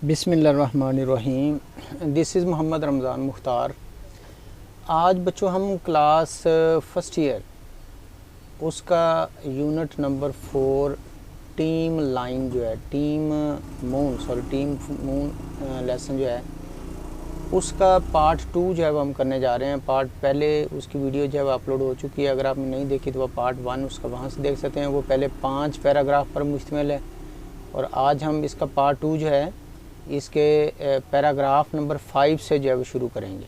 बिस्मिल्लाहिर्रहमानिर्रहीम। This is Mohammad Ramzan Mukhtar. आज बच्चों हम क्लास फर्स्ट ईयर उसका यूनिट नंबर 4 टीम लाइन जो है टीम मून लेसन जो है उसका पार्ट 2 जो है वो हम करने जा रहे हैं। पार्ट पहले उसकी वीडियो जो है वो अपलोड हो चुकी है, अगर आपने नहीं देखी तो वह पार्ट 1 उसका वहाँ से देख सकते हैं। वो पहले 5 पैराग्राफ पर मुश्तमिल है और आज हम इसका पार्ट 2 जो है इसके पैराग्राफ नंबर 5 से जो है वो शुरू करेंगे।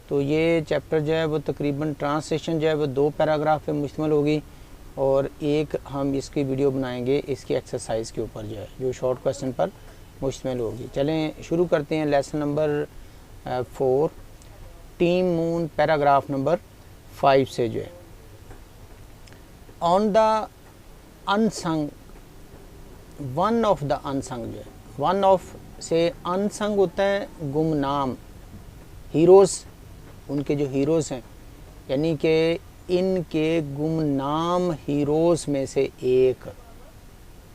तो ये चैप्टर जो है वो तकरीबन ट्रांसलेशन जो है वो 2 पैराग्राफ पे मुश्तमिल होगी और एक हम इसकी वीडियो बनाएंगे इसकी एक्सरसाइज के ऊपर जो है जो शॉर्ट क्वेश्चन पर मुश्तमिल होगी। चलें शुरू करते हैं lesson number 4 team moon paragraph number 5 से जो है। On the unsung one of the unsung जो है वन ऑफ से अनसंग होता है गुमनाम, हीरोज़ उनके जो हीरोज़ हैं यानी कि इनके गुमनाम हीरोज़ में से एक,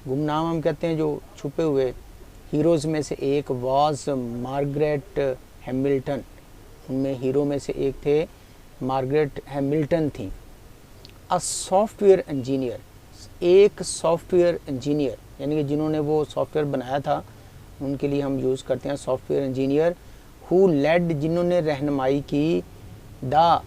गुमनाम हम कहते हैं जो छुपे हुए हीरोज़ में से एक वाज मार्गरेट हैमिल्टन, उनमें हीरो में से एक थे मार्गरेट हैमिल्टन थी। अ सॉफ्टवेयर इंजीनियर, एक सॉफ्टवेयर इंजीनियर यानी कि जिन्होंने वो सॉफ्टवेयर बनाया था उनके लिए हम यूज़ करते हैं सॉफ्टवेयर इंजीनियर। हु लेड, जिन्होंने रहनुमाई की द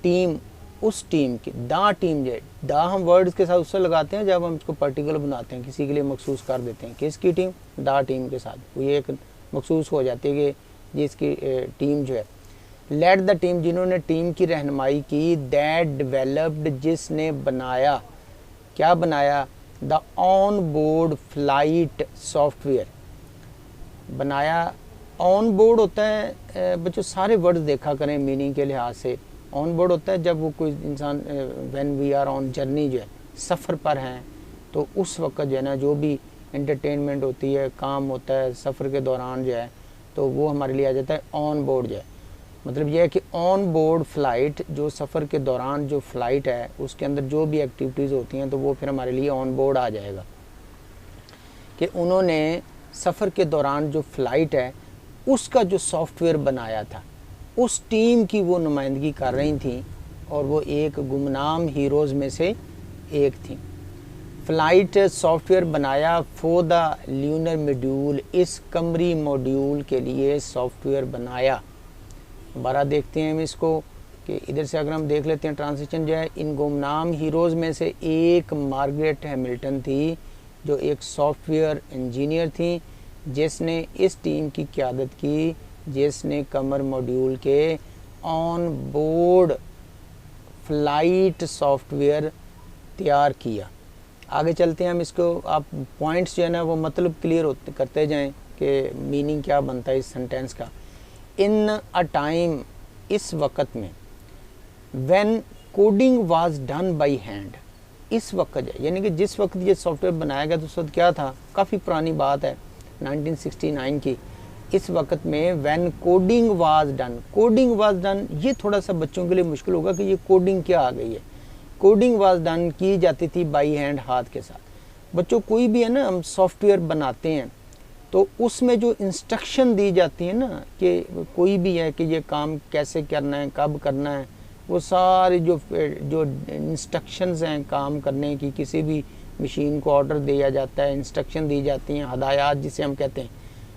टीम, उस टीम की द टीम जो द हम वर्ड्स के साथ उससे लगाते हैं जब हम इसको पर्टिकुलर बनाते हैं, किसी के लिए मखसूस कर देते हैं किसकी टीम, द टीम के साथ वो ये एक मखसूस हो जाती है कि जिसकी टीम जो है। लेड द टीम, जिन्होंने टीम की रहनुमाई की, दैट डेवलप्ड, जिसने बनाया, क्या बनाया, the on board flight software बनाया। ऑन बोर्ड होता है बच्चों सारे वर्ड्स देखा करें मीनिंग के लिहाज से। ऑन बोर्ड होता है जब वो कोई इंसान when we are on journey जो है सफ़र पर हैं तो उस वक्त जो है ना जो भी एंटरटेनमेंट होती है काम होता है सफ़र के दौरान जो है तो वो हमारे लिए आ जाता है ऑन बोर्ड जो है। मतलब यह है कि ऑन बोर्ड फ़्लाइट जो सफ़र के दौरान जो फ़्लाइट है उसके अंदर जो भी एक्टिविटीज़ होती हैं तो वो फिर हमारे लिए ऑन बोर्ड आ जाएगा कि उन्होंने सफ़र के दौरान जो फ़्लाइट है उसका जो सॉफ्टवेयर बनाया था उस टीम की वो नुमाइंदगी कर रही थी और वो एक गुमनाम हीरोज़ में से एक थी। फ़्लाइट सॉफ्टवेयर बनाया फॉर द ल्यूनर मॉड्यूल, इस कमरी मॉड्यूल के लिए सॉफ्टवेयर बनाया। दोबारा देखते हैं हम इसको कि इधर से अगर हम देख लेते हैं ट्रांसलेशन जो है, इन गुमनाम हीरोज़ में से एक मार्गरेट हैमिल्टन थी जो एक सॉफ्टवेयर इंजीनियर थी जिसने इस टीम की क़यादत की जिसने कमर मॉड्यूल के ऑन बोर्ड फ्लाइट सॉफ्टवेयर तैयार किया। आगे चलते हैं हम इसको, आप पॉइंट्स जो है ना वो मतलब क्लियर करते जाएं कि मीनिंग क्या बनता है इस सेंटेंस का। इन अ टाइम, इस वक्त में, when coding was done by hand, इस वक्त है यानी कि जिस वक्त ये सॉफ्टवेयर बनाया गया तो उस वक्त क्या था, काफ़ी पुरानी बात है 1969 की। इस वक्त में when coding was done, coding was done ये थोड़ा सा बच्चों के लिए मुश्किल होगा कि ये कोडिंग क्या आ गई है। कोडिंग वाज डन की जाती थी बाई हैंड, हाथ के साथ। बच्चों कोई भी है ना हम सॉफ्टवेयर बनाते हैं तो उसमें जो इंस्ट्रक्शन दी जाती है ना कि कोई भी है कि ये काम कैसे करना है कब करना है, वो सारी जो इंस्ट्रक्शंस हैं काम करने की, किसी भी मशीन को ऑर्डर दिया जाता है, इंस्ट्रक्शन दी जाती हैं, हदायत जिसे हम कहते हैं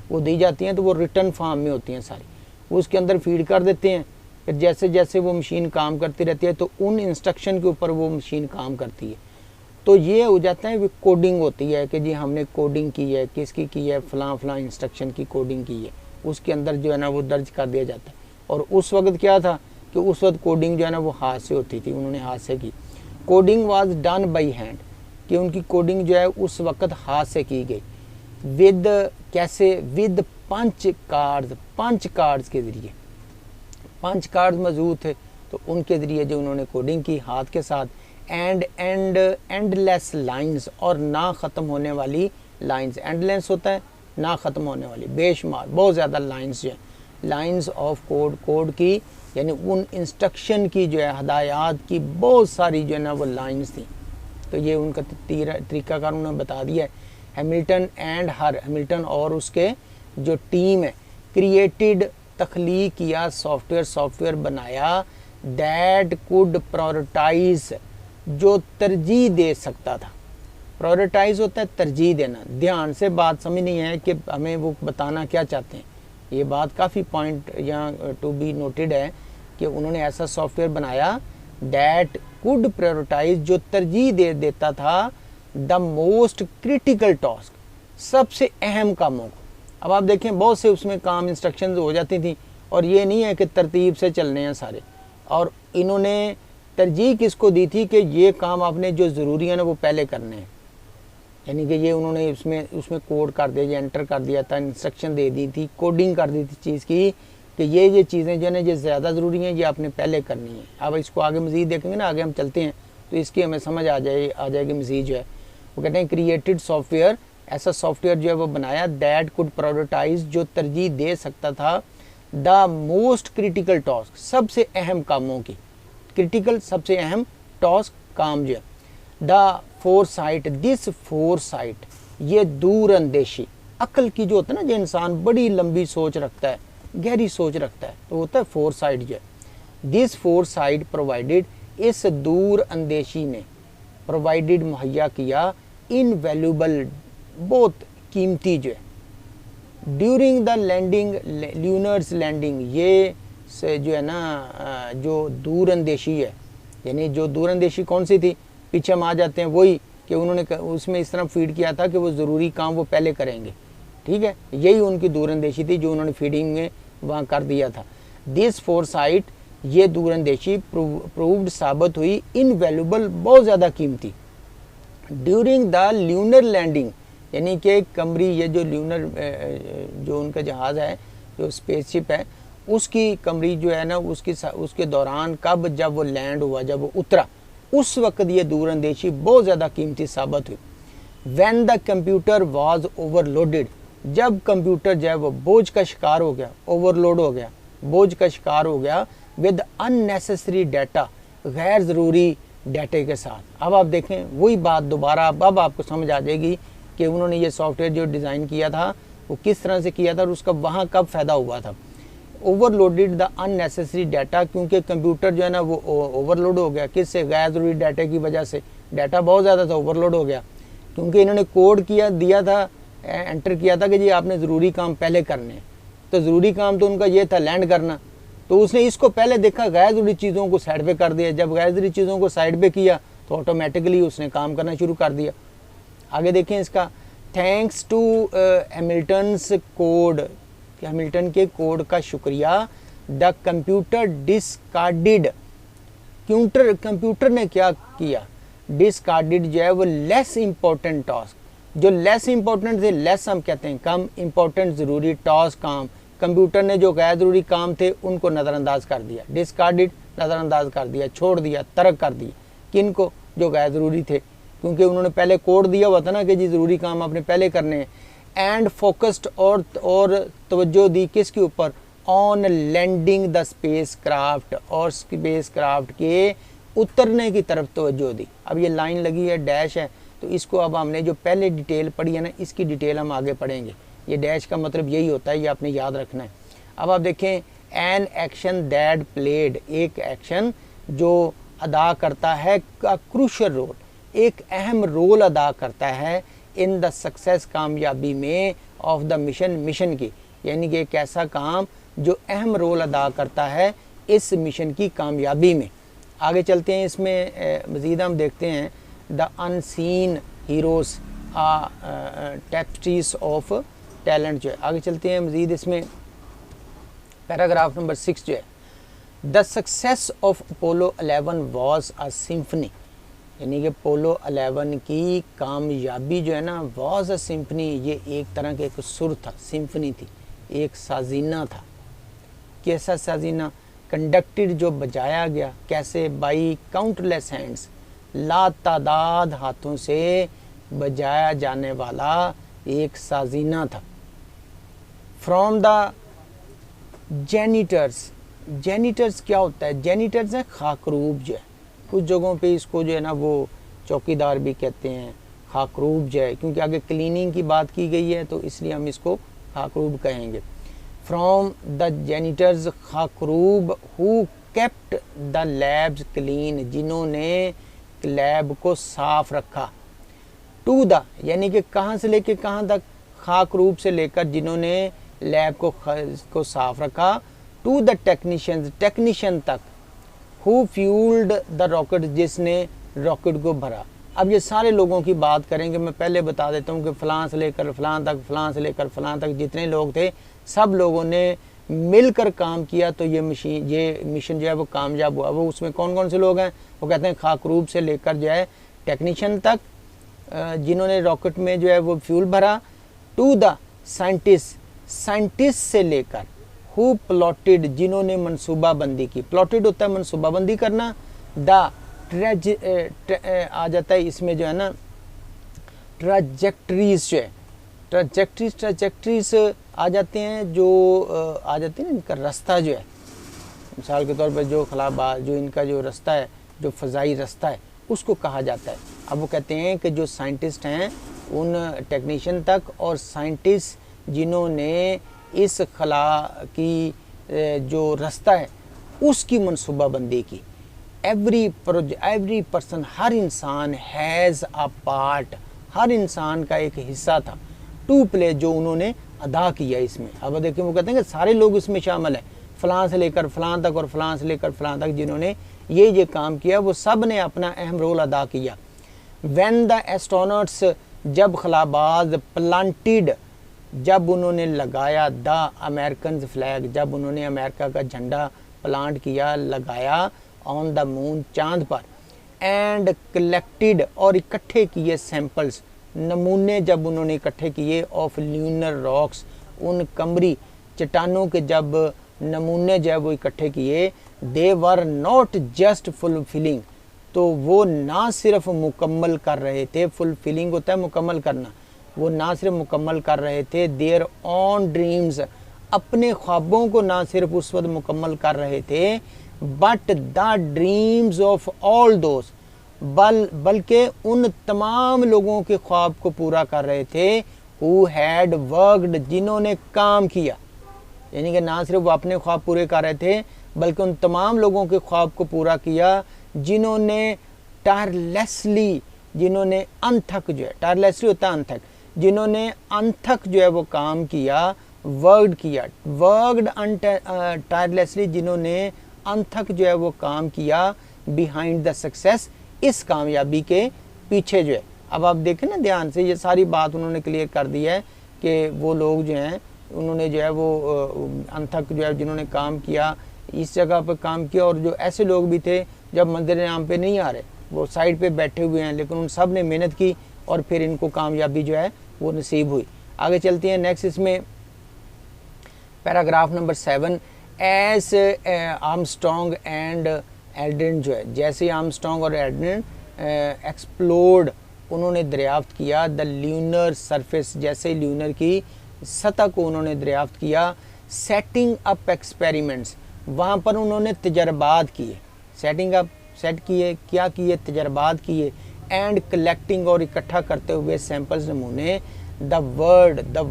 वो दी जाती हैं तो वो रिटर्न फॉर्म में होती हैं सारी, वो उसके अंदर फीड कर देते हैं। फिर जैसे जैसे वो मशीन काम करती रहती है तो उन इंस्ट्रक्शन के ऊपर वो मशीन काम करती है। तो ये हो जाता है वो कोडिंग होती है कि जी हमने कोडिंग की है, किसकी की है, फ़लाँ इंस्ट्रक्शन की कोडिंग की है, उसके अंदर जो है ना वो दर्ज कर दिया जाता है। और उस वक्त क्या था कि उस वक्त कोडिंग जो है ना वो हाथ से होती थी, उन्होंने हाथ से की। Coding was done by hand, कि उनकी कोडिंग जो है उस वक्त हाथ से की गई। विद, कैसे, विद पंच कार्ड्स के ज़रिए, पंच कार्ड मौजूद थे तो उनके ज़रिए जो उन्होंने कोडिंग की हाथ के साथ। एंडलेस लाइंस, और ना ख़त्म होने वाली लाइंस, एंडलेस होता है ना ख़त्म होने वाली, बेशुमार बहुत ज़्यादा लाइंस जो है, लाइंस ऑफ कोड, कोड की यानी उन इंस्ट्रक्शन की जो है हदायत की बहुत सारी जो है ना वो लाइंस थी। तो ये उनका तरीक़ाकार उन्होंने बता दिया है। हैमिल्टन एंड हर, हैमिल्टन और उसके जो टीम है, क्रिएटेड तख्लीक किया सॉफ्टवेयर बनाया, दैट कुड प्रायोरिटाइज जो तरजीह दे सकता था। प्रायोरिटाइज होता है तरजीह देना। ध्यान से बात समझनी है कि हमें वो बताना क्या चाहते हैं। ये बात काफ़ी पॉइंट यहाँ टू बी नोटेड है कि उन्होंने ऐसा सॉफ्टवेयर बनाया दैट कुड प्रायोरिटाइज जो तरजीह दे देता था द मोस्ट क्रिटिकल टास्क, सबसे अहम कामों को। अब आप देखें बहुत से उसमें काम इंस्ट्रक्शंस हो जाती थी और ये नहीं है कि तरतीब से चलने हैं सारे। और इन्होंने तरजीह किसको दी थी कि ये काम आपने जो ज़रूरी है ना वो पहले करने हैं। यानी कि ये उन्होंने उसमें कोड कर दिया, एंटर कर दिया था, इंस्ट्रक्शन दे दी थी, कोडिंग कर दी थी चीज़ की कि ये चीज़ें जो है ना ये ज़्यादा ज़रूरी हैं, ये आपने पहले करनी है। अब इसको आगे मज़ीद देखेंगे ना, आगे हम चलते हैं तो इसकी हमें समझ आ जाएगी मज़ीद जो है। वो कहते हैं क्रिएटेड सॉफ्टवेयर, ऐसा सॉफ्टवेयर जो है वो बनाया दैट कुड प्रायोरिटाइज जो तरजीह दे सकता था द मोस्ट क्रिटिकल टास्क, सबसे अहम कामों की। क्रिटिकल सबसे अहम टास्क काम जो है। द फोरसाइट, दिस फोरसाइट ये दूर अंदेशी, अक्ल की जो होता है ना, जो इंसान बड़ी लंबी सोच रखता है, गहरी सोच रखता है, तो होता है फोरसाइट जो है। दिस फोरसाइट प्रोवाइडेड, इस दूर अंदेशी ने प्रोवाइडेड मुहैया किया इनवैल्यूएबल, बहुत कीमती जो है। ड्यूरिंग द लैंडिंग, ल्यूनर्स लैंडिंग, ये से जो है ना जो दूर अंदेशी है, यानी जो दूर अंदेशी कौन सी थी, पीछे हम आ जाते हैं वही कि उन्होंने उसमें इस तरह फीड किया था कि वो ज़रूरी काम वो पहले करेंगे। ठीक है, यही उनकी दूरअंदेशी थी जो उन्होंने फीडिंग में वहाँ कर दिया था। दिस फोरसाइट, ये दूरअंदेशी प्रूव्ड साबित हुई इनवैल्यूएबल, बहुत ज़्यादा कीमती। ड्यूरिंग द ल्यूनर लैंडिंग, यानी कि कमरी, ये जो ल्यूनर जो उनका जहाज़ है, जो स्पेसशिप है, उसकी कमरी जो है ना उसके दौरान, कब, जब वो लैंड हुआ, जब वो उतरा, उस वक्त ये दूरअंदेशी बहुत ज़्यादा कीमती साबित हुई। When the computer was overloaded, जब कंप्यूटर जो है वो बोझ का शिकार हो गया, ओवरलोड हो गया, बोझ का शिकार हो गया, विद अननेसेसरी डाटा, गैर ज़रूरी डाटे के साथ। अब आप देखें वही बात दोबारा, अब आपको समझ आ जाएगी कि उन्होंने ये सॉफ्टवेयर जो डिज़ाइन किया था वो किस तरह से किया था और उसका वहाँ कब फ़ायदा हुआ था। ओवरलोडेड द अननेसेसरी डाटा, क्योंकि कंप्यूटर जो है ना वो ओवरलोड हो गया, किससे, गैर ज़रूरी डाटे की वजह से। डाटा बहुत ज़्यादा था, ओवरलोड हो गया, क्योंकि इन्होंने कोड दिया था, एंटर किया था कि जी आपने ज़रूरी काम पहले करने हैं। तो ज़रूरी काम तो उनका ये था लैंड करना, तो उसने इसको पहले देखा, गैर ज़रूरी चीज़ों को साइड पे कर दिया। जब गैर ज़रूरी चीज़ों को साइड पे किया तो ऑटोमेटिकली उसने काम करना शुरू कर दिया। आगे देखें इसका, thanks to Hamilton's code, Hamilton के कोड का शुक्रिया, द कंप्यूटर डिस्कार्डेड, कंप्यूटर ने क्या किया, डिस्कार्डेड जो है वो लेस इंपॉर्टेंट टास्क, जो लेस इंपॉर्टेंट थे, लेस हम कहते हैं कम, इंपॉर्टेंट ज़रूरी टास्क काम, कंप्यूटर ने जो गैर ज़रूरी काम थे उनको नज़रअंदाज कर दिया। डिस्कार्डेड नज़रअंदाज कर दिया, छोड़ दिया, तर्क कर दिया। किन को, जो गैर ज़रूरी थे, क्योंकि उन्होंने पहले कोड दिया हुआ था ना कि जी ज़रूरी काम आपने पहले करने हैं। एंड फोकस्ड, और तवज्जो दी किसके ऊपर, on landing the spacecraft, और स्पेस क्राफ्ट के उतरने की तरफ तवज्जो दी। अब ये लाइन लगी है, डैश है, तो इसको अब हमने जो पहले डिटेल पढ़ी है ना, इसकी डिटेल हम आगे पढ़ेंगे। ये डैश का मतलब यही होता है, ये आपने याद रखना है। अब आप देखें, एन एक्शन दैट प्लेड, एक एक्शन जो अदा करता है का क्रूशल रोल, एक अहम रोल अदा करता है इन द सक्सेस, कामयाबी में, ऑफ द मिशन, मिशन की, यानी कि एक ऐसा काम जो अहम रोल अदा करता है इस मिशन की कामयाबी में। आगे चलते हैं, इसमें मज़ीद हम देखते हैं the unseen heroes tapestries of talent जो है। आगे चलते हैं मज़ीद, इसमें पैराग्राफ नंबर 6 जो है, the success of Apollo 11 was a symphony, यानी कि पोलो 11 की कामयाबी जो है ना, वॉज अ सिम्फनी, ये एक तरह के एक सुर था, सिम्फनी थी, एक साजीना था। कैसा साजीना, कंडक्टेड जो बजाया गया, कैसे, बाई काउंटलेस हैंड्स, लातादाद हाथों से बजाया जाने वाला एक साजीना था। फ्रॉम द जेनिटर्स, जेनिटर्स क्या होता है, जेनिटर्स है खाकरूब जो है, कुछ जगहों पे इसको जो है ना वो चौकीदार भी कहते हैं, खाकरूब जो है, क्योंकि आगे क्लीनिंग की बात की गई है तो इसलिए हम इसको खाकरूब कहेंगे। फ्रॉम द जेनिटर्स खाकरूब who kept the labs clean, जिन्होंने लैब को साफ रखा। टू द यानी कि कहाँ से लेके कहाँ तक, खाकरूब से लेकर जिन्होंने लैब को साफ रखा। टू द टेक्नीशियंस, टेक्नीशियन तक। हु फ्यूल्ड द रॉकेट, जिसने रॉकेट को भरा। अब ये सारे लोगों की बात करेंगे, मैं पहले बता देता हूँ कि फ़लाँ से लेकर फ़लाँ तक, फ़लाँ से लेकर फ़लाँ तक जितने लोग थे सब लोगों ने मिलकर काम किया, तो ये मिशन जो है वो कामयाब हुआ। वो उसमें कौन कौन से लोग हैं, वो कहते हैं खाकरूब से लेकर जो है टेक्नीशियन तक, जिन्होंने रॉकेट में जो है वो फ्यूल भरा। टू द साइंटिस्ट, साइंटिस्ट से लेकर हु प्लॉटेड, जिन्होंने मनसूबाबंदी की। प्लॉटेड होता है मनसूबाबंदी करना। द आ जाता है इसमें जो है ना ट्राजेक्टरीज, जो है ट्राजेक्टरीज आ जाते हैं, जो आ जाते हैं इनका रास्ता जो है, मिसाल के तौर पर जो खलाबाज, जो इनका जो रास्ता है, जो फ़ज़ाई रास्ता है, उसको कहा जाता है। अब वो कहते हैं कि जो साइंटिस्ट हैं उन टेक्नीशियन तक, और साइंटिस्ट जिन्होंने इस खला की जो रास्ता है उसकी मनसूबाबंदी की। एवरी पर्सन, हर इंसान हैज़ अ पार्ट, हर इंसान का एक हिस्सा था। टू प्ले, जो उन्होंने अदा किया इसमें। अब देखिए वो कहते हैं कि सारे लोग इसमें शामिल हैं, फ़लाँ से लेकर फ़लाँ तक और फ़लाँ से लेकर फ़लाँ तक जिन्होंने ये काम किया, वो सब ने अपना अहम रोल अदा किया। व्हेन द एस्ट्रोनॉट्स, जब खलाबाज, प्लांटेड, जब उन्होंने लगाया, द अमेरिकन फ्लैग, जब उन्होंने अमेरिका का झंडा प्लांट किया, लगाया, ऑन द मून, चांद पर। एंड कलेक्टेड, और इकट्ठे किए, सैंपल्स, नमूने जब उन्होंने इकट्ठे किए, ऑफ ल्यूनर रॉक्स, उन कमरी चट्टानों के जब नमूने जो है वो इकट्ठे किए। दे वर नॉट जस्ट फुलफिलिंग, तो वो ना सिर्फ मुकम्मल कर रहे थे, फुलफिलिंग होता है मुकम्मल करना, वो ना सिर्फ मुकम्मल कर रहे थे देयर ऑन ड्रीम्स, अपने ख्वाबों को ना सिर्फ उस वक्त मुकम्मल कर रहे थे, but the dreams of all दोस्त, बल्कि उन तमाम लोगों के ख्वाब को पूरा कर रहे थे। हु हैड वर्कड, जिन्होंने काम किया, यानी कि ना सिर्फ वो अपने ख्वाब पूरे कर रहे थे बल्कि उन तमाम लोगों के ख्वाब को पूरा किया जिन्होंने टायरलेसली, जिन्होंने अनथक, जो है टायरलेसली होता है अनथक, जिन्होंने अनथक जो है वो काम किया, वर्कड किया, वर्कड टायरलेसली, जिन्होंने अनथक जो है वो काम किया, बिहाइंड द सक्सेस, इस कामयाबी के पीछे जो है। अब आप देखें ना ध्यान से, ये सारी बात उन्होंने क्लियर कर दी है कि वो लोग जो हैं उन्होंने जो है वो अनथक जो है जिन्होंने काम किया, इस जगह पर काम किया, और जो ऐसे लोग भी थे जब मंदिर नाम पे नहीं आ रहे, वो साइड पे बैठे हुए हैं, लेकिन उन सब ने मेहनत की और फिर इनको कामयाबी जो है वो नसीब हुई। आगे चलते हैं नेक्स्ट, इसमें paragraph number 7। S Armstrong and Aldrin, जो है जैसे आर्मस्ट्रॉन्ग और एल्ड्रिन एक्सप्लोर्ड, उन्होंने दरियाफ्त किया, द ल्यूनर सरफेस, जैसे ल्यूनर की सतह को उन्होंने दरियाफ्त किया, सेटिंग अप एक्सपेरिमेंट्स, वहाँ पर उन्होंने तजर्बात किए, सेटिंग अप, सेट किए, क्या किए, तजर्बात किए, एंड कलेक्टिंग, और इकट्ठा करते हुए सैंपल्स, नमूने। द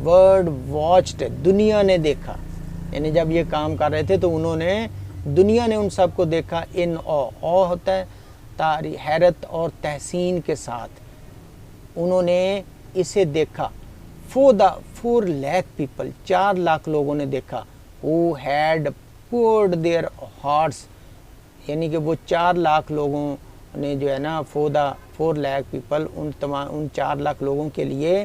वर्ड वॉच्ड, दुनिया ने देखा, यानी जब ये काम कर रहे थे तो उन्होंने, दुनिया ने उन सब को देखा, इन ऑ होता है तारी, हैरत और तहसीन के साथ उन्होंने इसे देखा। 4 लाख पीपल, 4 लाख लोगों ने देखा, who had poured their hearts, यानी कि वो 4 लाख लोगों ने जो है ना, 4 लाख पीपल, उन 4 लाख लोगों के लिए,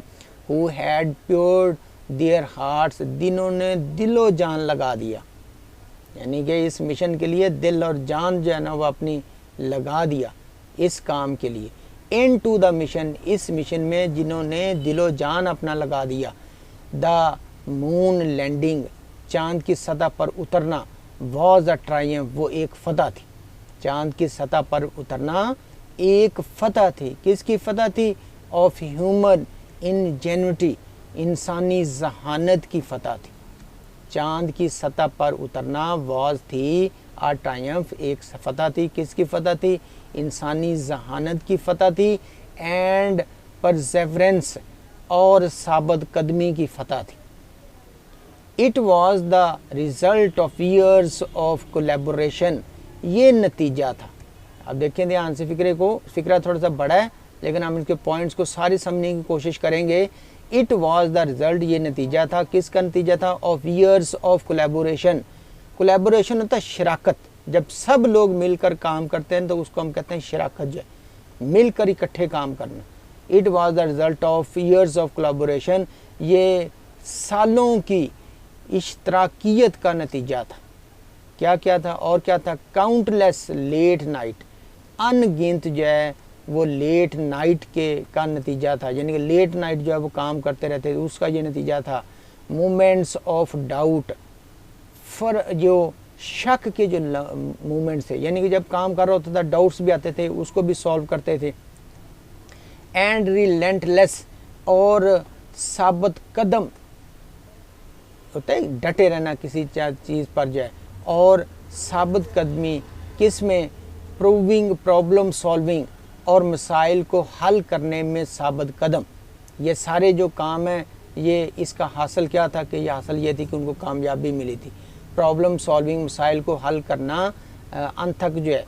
who had poured their hearts, जिन्होंने दिलो जान लगा दिया, यानी कि इस मिशन के लिए दिल और जान जो है ना वो अपनी लगा दिया इस काम के लिए। into the mission, इस मिशन में जिन्होंने दिलो जान अपना लगा दिया। द मून लैंडिंग, चांद की सतह पर उतरना, वॉज अ ट्रायम्फ, वो एक फतह थी, चांद की सतह पर उतरना एक फतह थी। किसकी फतह थी? ऑफ ह्यूमन इनजेन्युटी, इंसानी जहानत की फतह थी। चांद की सतह पर उतरना वॉज थी आ ट्रायम्फ, एक फतह थी। किसकी फतह थी? इंसानी जहानत की फतह थी। एंड परसेवरेंस, और साबित कदमी की फतह थी। It was the result of years of collaboration, ये नतीजा था। अब देखें ध्यान से फिक्रा थोड़ा सा बड़ा है लेकिन हम इसके पॉइंट्स को सारे समझने की कोशिश करेंगे। इट वॉज द रिजल्ट, ये नतीजा था, किसका नतीजा था? Of years of collaboration. Collaboration होता है शराकत, जब सब लोग मिलकर काम करते हैं तो उसको हम कहते हैं शराकत, जो है मिलकर इकट्ठे काम करना। It was the result of years of collaboration, ये सालों की इश्तराकियत का नतीजा था। क्या क्या था और क्या था? काउंटलेस लेट नाइट, अनगिनत जो है वो लेट नाइट के का नतीजा था, यानी कि लेट नाइट जो है वो काम करते रहते थे, उसका ये नतीजा था। मोमेंट्स ऑफ डाउट, फर जो शक के जो मोमेंट्स थे, यानी कि जब काम कर रहा होता था डाउट्स भी आते थे, उसको भी सॉल्व करते थे। एंड रिलेंटलेस, और साबित कदम होता है डटे रहना किसी चीज़ पर जो है, और साबित कदमी किस में? प्रूविंग प्रॉब्लम सॉल्विंग, और मसाइल को हल करने में साबित कदम। ये सारे जो काम हैं ये इसका हासिल क्या था कि ये हासिल ये थी कि उनको कामयाबी मिली थी। प्रॉब्लम सॉल्विंग, मसाइल को हल करना, अनथक जो है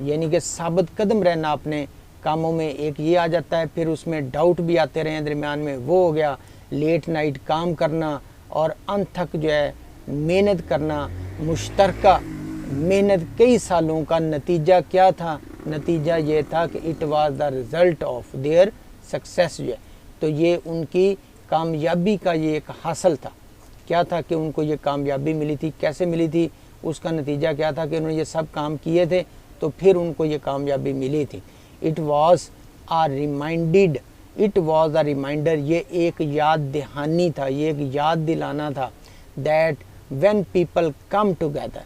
यानी कि साबित कदम रहना अपने कामों में, एक ये आ जाता है। फिर उसमें डाउट भी आते रहे दरमियान में, वो हो गया। लेट नाइट काम करना और अनथक जो है मेहनत करना, मुश्तरका मेहनत कई सालों का नतीजा क्या था? नतीजा ये था कि it was the result of their success, जो है तो ये उनकी कामयाबी का ये एक हासिल था। क्या था कि उनको ये कामयाबी मिली थी। कैसे मिली थी? उसका नतीजा क्या था कि उन्होंने ये सब काम किए थे तो फिर उनको ये कामयाबी मिली थी। It was a reminded, it was a reminder, ये एक याद दहानी था, ये एक याद दिलाना था। That when people come together,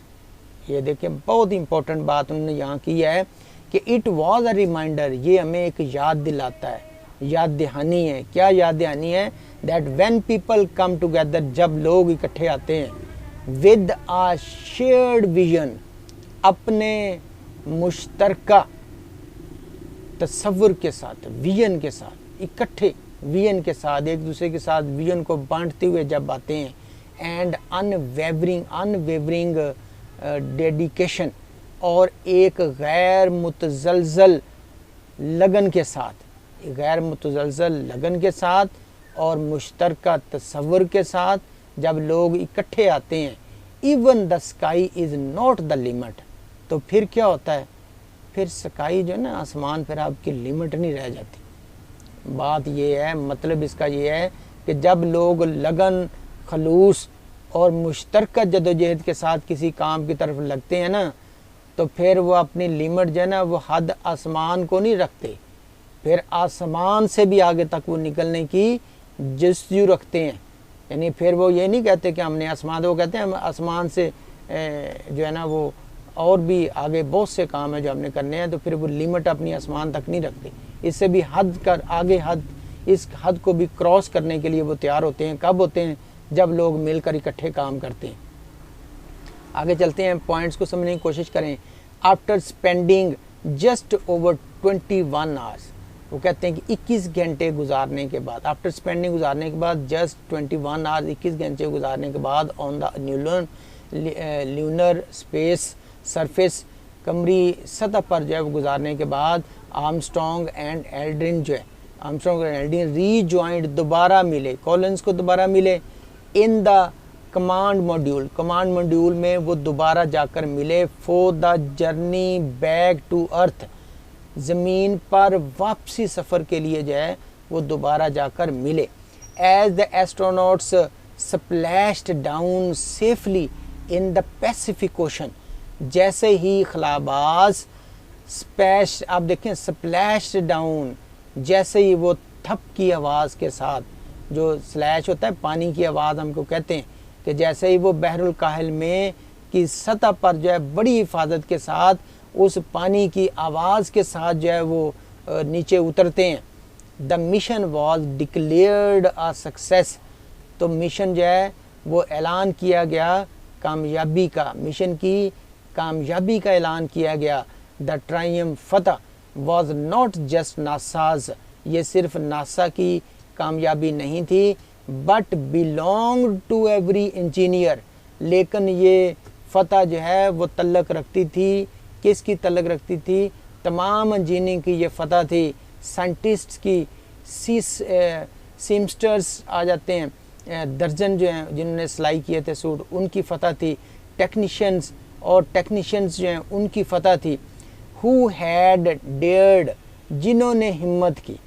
ये देखिए बहुत इंपॉर्टेंट बात उन्होंने यहाँ की है कि इट वॉज अ रिमाइंडर, ये हमें एक याद दिलाता है, याद दहानी है। क्या याद दहानी है? That when people come together, जब लोग इकट्ठे आते हैं, विद आ शेयर्ड विजन, अपने मुश्तरका तसव्वुर के साथ, विजन के साथ, इकट्ठे विजन के साथ, एक दूसरे के साथ विजन को बांटते हुए जब आते हैं। एंड अनवेवरिंग डेडिकेशन, और एक गैर मुतज़लज़ल लगन के साथ, गैर मुतज़लज़ल लगन के साथ और मुश्तरका तसव्वुर के साथ जब लोग इकट्ठे आते हैं। Even the sky is not the limit, तो फिर क्या होता है? फिर स्काई जो है ना, आसमान, फिर आपकी लिमिट नहीं रह जाती। बात ये है, मतलब इसका ये है कि जब लोग लगन, खलूस और मुश्तरका जदोजहद के साथ किसी काम की तरफ लगते हैं ना, तो फिर वो अपनी लिमिट जो है ना, वो हद आसमान को नहीं रखते, फिर आसमान से भी आगे तक वो निकलने की जस्तजू रखते हैं। यानी फिर वो ये नहीं कहते कि हमने आसमान, वो कहते हैं हम आसमान से जो है ना वो और भी आगे बहुत से काम है जो हमने करने हैं, तो फिर वो लिमिट अपनी आसमान तक नहीं रखते, इससे भी हद कर आगे हद, इस हद को भी क्रॉस करने के लिए वो तैयार होते हैं। कब होते हैं? जब लोग मिलकर इकट्ठे काम करते हैं। आगे चलते हैं, पॉइंट्स को समझने की कोशिश करें। After spending just over 21 hours, वो कहते हैं कि 21 घंटे गुजारने के बाद, आफ्टर स्पेंडिंग गुजारने के बाद, जस्ट 21 आवर्स 21 घंटे गुजारने के बाद, on the lunar space surface, कमरी सतह पर जो है वो गुजारने के बाद, आर्मस्ट्रॉन्ग एंड एल्ड्रिन जो है, आर्मस्ट्रॉन्ग और एल्ड्रिन रीजॉइंड, दोबारा मिले, कॉलिंस को दोबारा मिले। In the command module, command module में वो दोबारा जाकर मिले। For the journey back to earth, ज़मीन पर वापसी सफ़र के लिए जो है वो दोबारा जाकर मिले। As the astronauts splashed down safely in the Pacific Ocean, जैसे ही खलाबाज स्पैश, आप देखें स्प्लैश्ड डाउन, जैसे ही वो थप की आवाज़ के साथ, जो स्लैश होता है पानी की आवाज़ हमको कहते हैं, कि जैसे ही वो बहरुल काहिल में की सतह पर जो है बड़ी हिफाजत के साथ उस पानी की आवाज़ के साथ जो है वो नीचे उतरते हैं। The mission was declared a success, तो मिशन जो है वो ऐलान किया गया कामयाबी का, मिशन की कामयाबी का ऐलान किया गया। द ट्रायम्फ फतह वॉज नॉट जस्ट नासाज, ये सिर्फ नासा की कामयाबी नहीं थी, but belong to every engineer, लेकिन ये फतह जो है वो तल्लक रखती थी, किसकी तल्लक रखती थी? तमाम इंजीनियरिंग की ये फतह थी, साइंटिस्ट्स की, सीमस्टर्स आ जाते हैं, दर्जन जो हैं जिन्होंने सिलाई किए थे सूट, उनकी फतह थी, टेक्नीशियंस जो हैं उनकी फतह थी। हु हैड डेयर्ड, जिन्होंने हिम्मत की,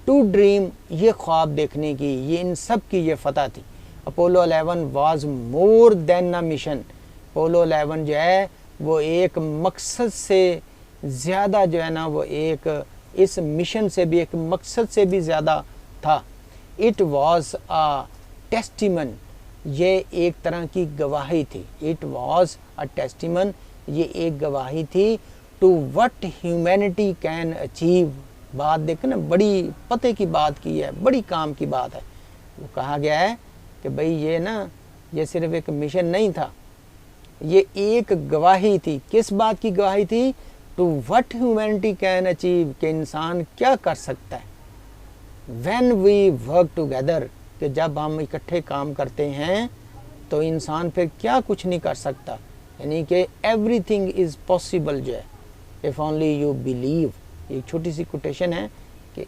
टू ड्रीम, ये ख्वाब देखने की, ये इन सब की ये फतह थी। Apollo 11 was more than a mission, Apollo 11 जो है वो एक मकसद से ज़्यादा जो है ना, वो एक इस मिशन से भी, एक मकसद से भी ज़्यादा था। इट वाज अ टेस्टिमन, ये एक तरह की गवाही थी। इट वाज अ टेस्टिमन, ये एक गवाही थी to what humanity can achieve. बात देखें ना, बड़ी पते की बात की है, बड़ी काम की बात है। वो कहा गया है कि भाई ये ना, ये सिर्फ एक मिशन नहीं था, ये एक गवाही थी। किस बात की गवाही थी? To what humanity can achieve, कि इंसान क्या कर सकता है। व्हेन वी वर्क टुगेदर, कि जब हम इकट्ठे काम करते हैं तो इंसान फिर क्या कुछ नहीं कर सकता। यानी कि एवरीथिंग इज़ पॉसिबल जो है, इफ़ ओनली यू बिलीव। एक छोटी सी कोटेशन है कि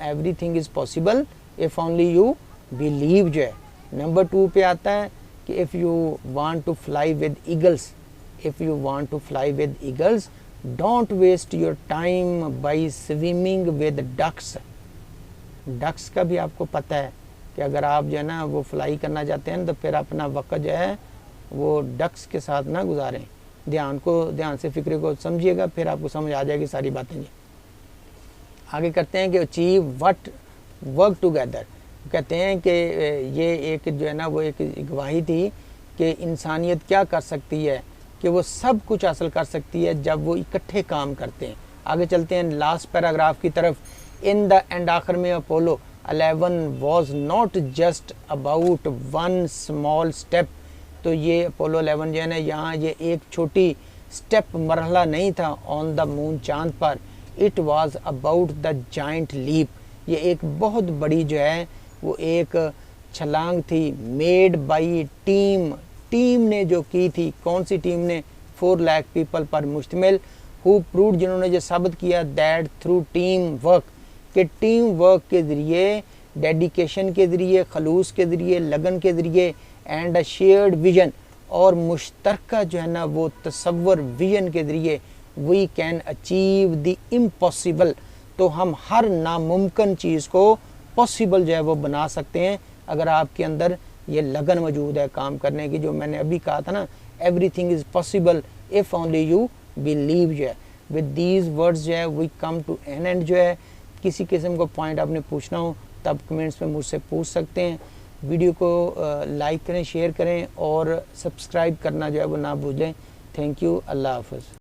everything is possible if only you believe जो है। नंबर 2 पे आता है कि if you want to fly with eagles, if you want to fly with eagles, don't waste your time by swimming with ducks. Ducks का भी आपको पता है कि अगर आप जो है ना वो फ्लाई करना चाहते हैं तो फिर अपना वक्त जो है वो डक्स के साथ ना गुजारें। ध्यान से फिक्रे को समझिएगा, फिर आपको समझ आ जाएगी सारी बातें। जी आगे करते हैं कि अचीव व्हाट वर्क टुगेदर। कहते हैं कि ये एक जो है ना वो एक गवाही थी कि इंसानियत क्या कर सकती है, कि वो सब कुछ हासिल कर सकती है जब वो इकट्ठे काम करते हैं। आगे चलते हैं लास्ट पैराग्राफ की तरफ। इन द एंड, आखिर में Apollo 11 was not just about one small step. तो ये अपोलो 11 जो है ना, यहाँ ये एक छोटी स्टेप मरहला नहीं था ऑन द मून, चांद पर। It was about the giant leap, ये एक बहुत बड़ी जो है वो एक छलांग थी। मेड बाई टीम ने जो की थी। कौन सी टीम ने? 4 लाख पीपल पर मुश्तमिल। हु प्रूव्ड, जिन्होंने जो साबित किया, दैट थ्रू टीम वर्क, कि टीम वर्क के ज़रिए, डेडिकेशन के ज़रिए, खलूस के ज़रिए, लगन के ज़रिए, एंड अ शेयर्ड विजन, और मुश्तरका जो है ना वो तसव्वुर, विजन के ज़रिए, we can achieve the impossible. तो हम हर नामुमकिन चीज़ को पॉसिबल जो है वो बना सकते हैं अगर आपके अंदर ये लगन मौजूद है काम करने की। जो मैंने अभी कहा था ना, everything is possible if only you believe जो है। विद दीज वर्ड्स जो है we come to an end जो है। किसी किस्म को पॉइंट आपने पूछना हो तब कमेंट्स में मुझसे पूछ सकते हैं। वीडियो को लाइक करें, शेयर करें और सब्सक्राइब करना जो है वो ना भूलें। Thank you. अल्लाह हाफ़िज़।